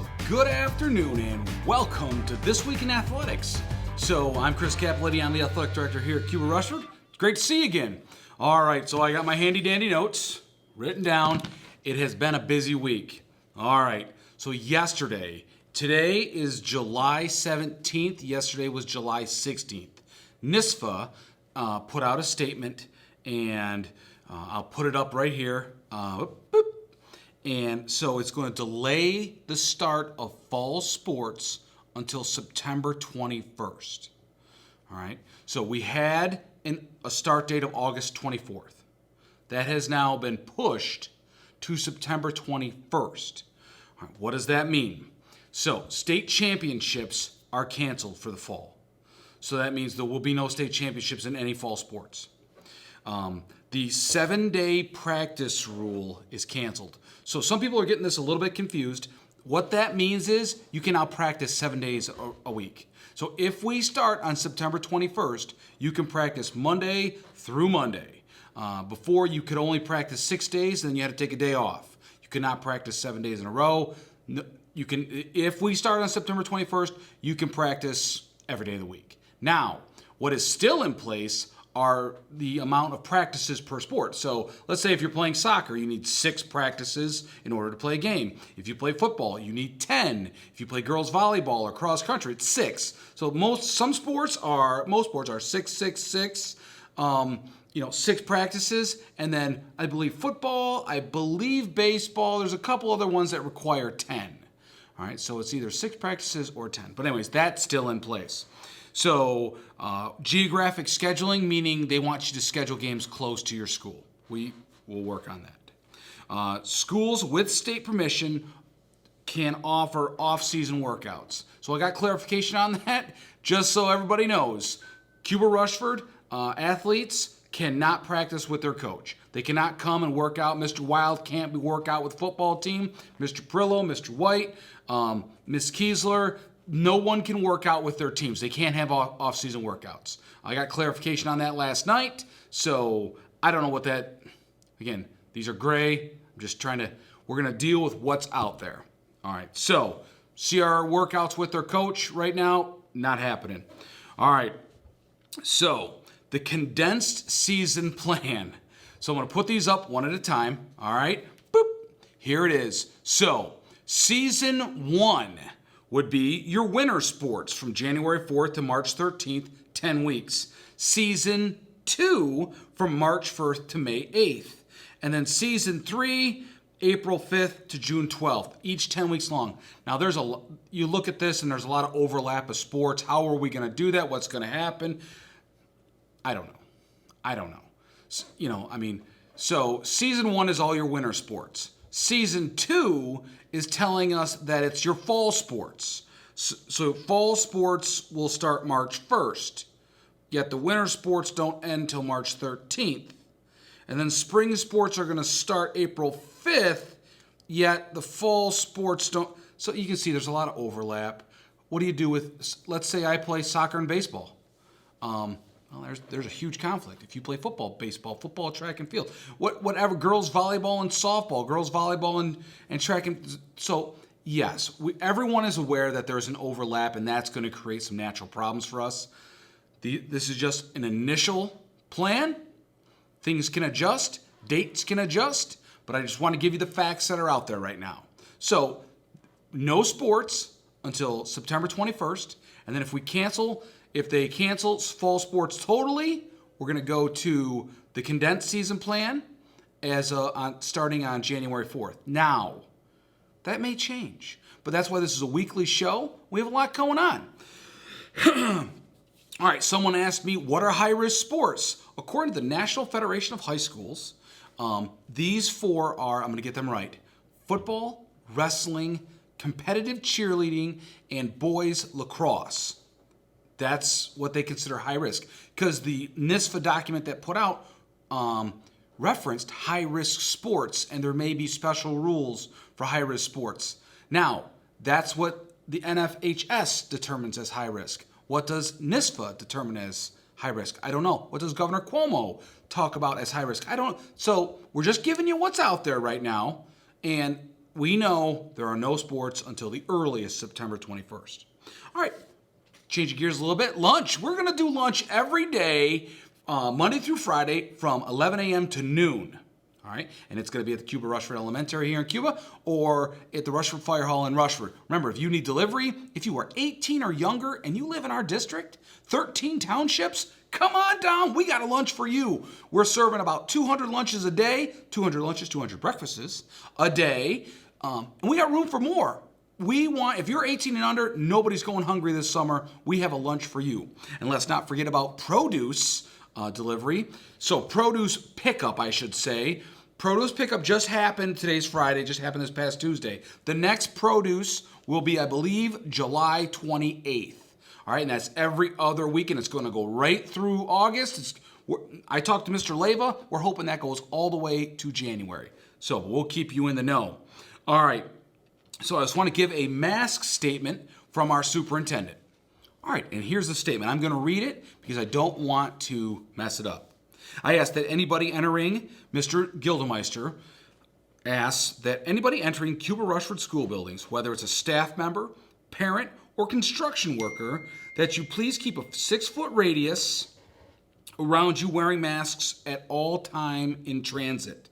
Well, good afternoon and welcome to This Week in Athletics. So I'm Chris Capoletti, I'm the athletic director here at TWIA Rushford. It's great to see you again. All right, so I got my handy dandy notes written down. It has been a busy week. All right, so today is July 17th, yesterday was July 16th. NISFA put out a statement, and I'll put it up right here. And so it's going to delay the start of fall sports until September 21st. All right, so we had a start date of August 24th. That has now been pushed to September 21st. All right, what does that mean? So state championships are canceled for the fall. So that means there will be no state championships in any fall sports. The 7-day practice rule is canceled. So some people are getting this a little bit confused. What that means is you can now practice 7 days a week. So if we start on September 21st, you can practice Monday through Monday. Before, you could only practice 6 days, then you had to take a day off. You could not practice 7 days in a row. You can, if we start on September 21st, you can practice every day of the week. Now, what is still in place are the amount of practices per sport. So let's say if you're playing soccer, you need 6 practices in order to play a game. If you play football, you need 10. If you play girls volleyball or cross country, it's 6. So most sports are 6, 6, 6. 6 practices, and then I believe football, I believe baseball, there's a couple other ones that require 10. All right, so it's either 6 practices or 10. But anyways, that's still in place. So geographic scheduling, meaning they want you to schedule games close to your school. We will work on that. Schools with state permission can offer off-season workouts. So I got clarification on that, just so everybody knows. Cuba Rushford athletes cannot practice with their coach. They cannot come and work out. Mr. Wild can't work out with the football team. Mr. Prillo, Mr. White, Ms. Kiesler, no one can work out with their teams. They can't have off-season workouts. I got clarification on that last night, so I don't know what that, again, these are gray. I'm just we're going to deal with what's out there. All right, so see our workouts with their coach right now, not happening. All right, so the condensed season plan. So I'm going to put these up one at a time. All right, boop, here it is. So season 1 would be your winter sports from January 4th to March 13th, 10 weeks. Season 2 from March 1st to May 8th. And then season 3, April 5th to June 12th, each 10 weeks long. Now you look at this and there's a lot of overlap of sports. How are we going to do that? What's going to happen? I don't know. So season 1 is all your winter sports. Season 2 is telling us that it's your fall sports. So fall sports will start March 1st, yet the winter sports don't end till March 13th. And then spring sports are going to start April 5th, yet the fall sports don't. So you can see there's a lot of overlap. What do you do with, let's say I play soccer and baseball. Well, there's a huge conflict. If you play football, baseball, football, track and field, whatever, girls volleyball and softball, girls volleyball and track and so yes, everyone is aware that there's an overlap, and that's going to create some natural problems for us. This is just an initial plan. Things can adjust, dates can adjust, but I just want to give you the facts that are out there right now. So no sports until September 21st, and then if they cancel fall sports totally, we're going to go to the condensed season plan starting on January 4th. Now, that may change, but that's why this is a weekly show. We have a lot going on. All right, someone asked me, what are high-risk sports? According to the National Federation of High Schools, these 4 are, I'm going to get them right, football, wrestling, competitive cheerleading, and boys lacrosse. That's what they consider high risk, because the NISFA document that put out referenced high risk sports, and there may be special rules for high risk sports. Now, that's what the NFHS determines as high risk. What does NISFA determine as high risk? I don't know. What does Governor Cuomo talk about as high risk? I don't know. So we're just giving you what's out there right now, and we know there are no sports until the earliest September 21st. All right, changing gears a little bit. Lunch. We're going to do lunch every day, Monday through Friday from 11 a.m. to noon. All right, and it's going to be at the Cuba Rushford Elementary here in Cuba or at the Rushford Fire Hall in Rushford. Remember, if you need delivery, if you are 18 or younger and you live in our district, 13 townships, come on down. We got a lunch for you. We're serving about 200 lunches a day, 200 lunches, 200 breakfasts a day, and we got room for more. We want, if you're 18 and under, nobody's going hungry this summer. We have a lunch for you. And let's not forget about produce delivery. So produce pickup, I should say. Produce pickup just happened. Today's Friday, just happened this past Tuesday. The next produce will be, I believe, July 28th. All right, and that's every other weekend. It's going to go right through August. I talked to Mr. Leva. We're hoping that goes all the way to January. So we'll keep you in the know. All right, so I just want to give a mask statement from our superintendent. All right, and here's the statement. I'm going to read it because I don't want to mess it up. I ask that anybody entering, Mr. Gildemeister asks that anybody entering Cuba Rushford school buildings, whether it's a staff member, parent, or construction worker, that you please keep a 6-foot radius around you wearing masks at all time in transit.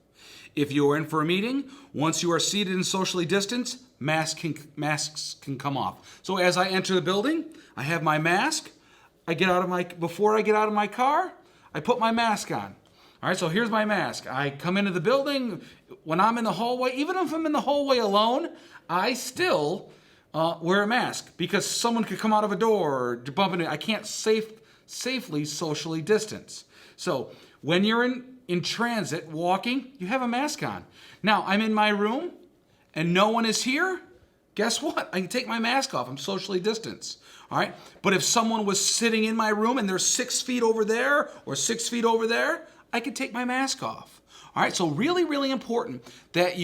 If you are in for a meeting, once you are seated and socially distanced, masks can come off. So as I enter the building, I have my mask. Before I get out of my car, I put my mask on. All right, so here's my mask. I come into the building. When I'm in the hallway, even if I'm in the hallway alone, I still wear a mask because someone could come out of a door or bump into. I can't safely socially distance. So when you're in transit walking, you have a mask on. Now, I'm in my room and no one is here. Guess what? I can take my mask off. I'm socially distanced. All right. But if someone was sitting in my room and they're 6 feet over there or 6 feet over there, I could take my mask off. All right. So really, really important that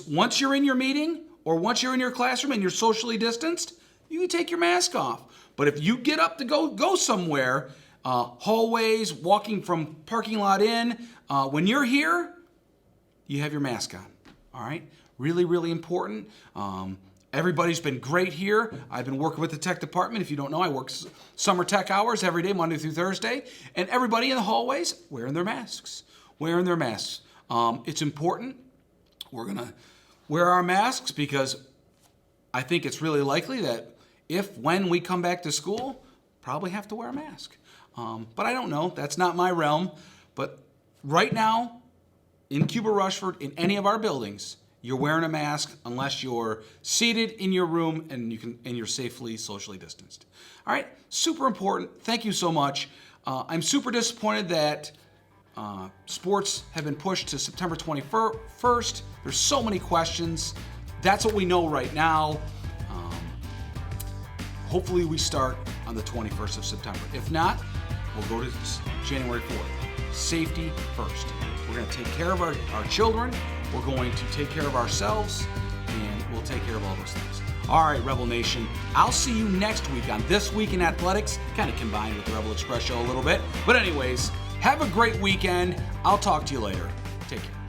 once you're in your meeting or once you're in your classroom and you're socially distanced, you can take your mask off. But if you get up to go somewhere, hallways, walking from parking lot in, when you're here, you have your mask on. All right. Really, really important. Everybody's been great here. I've been working with the tech department. If you don't know, I work summer tech hours every day, Monday through Thursday. And everybody in the hallways wearing their masks. It's important. We're going to wear our masks because I think it's really likely that when we come back to school, probably have to wear a mask. But I don't know. That's not my realm. But right now, in Cuba Rushford, in any of our buildings, you're wearing a mask unless you're seated in your room and you're safely socially distanced. All right, super important. Thank you so much. I'm super disappointed that sports have been pushed to September 21st. There's so many questions. That's what we know right now. Hopefully we start on the 21st of September. If not, we'll go to January 4th. Safety first. We're going to take care of our children. We're going to take care of ourselves, and we'll take care of all those things. All right, Rebel Nation, I'll see you next week on This Week in Athletics, kind of combined with the Rebel Express show a little bit. But anyways, have a great weekend. I'll talk to you later. Take care.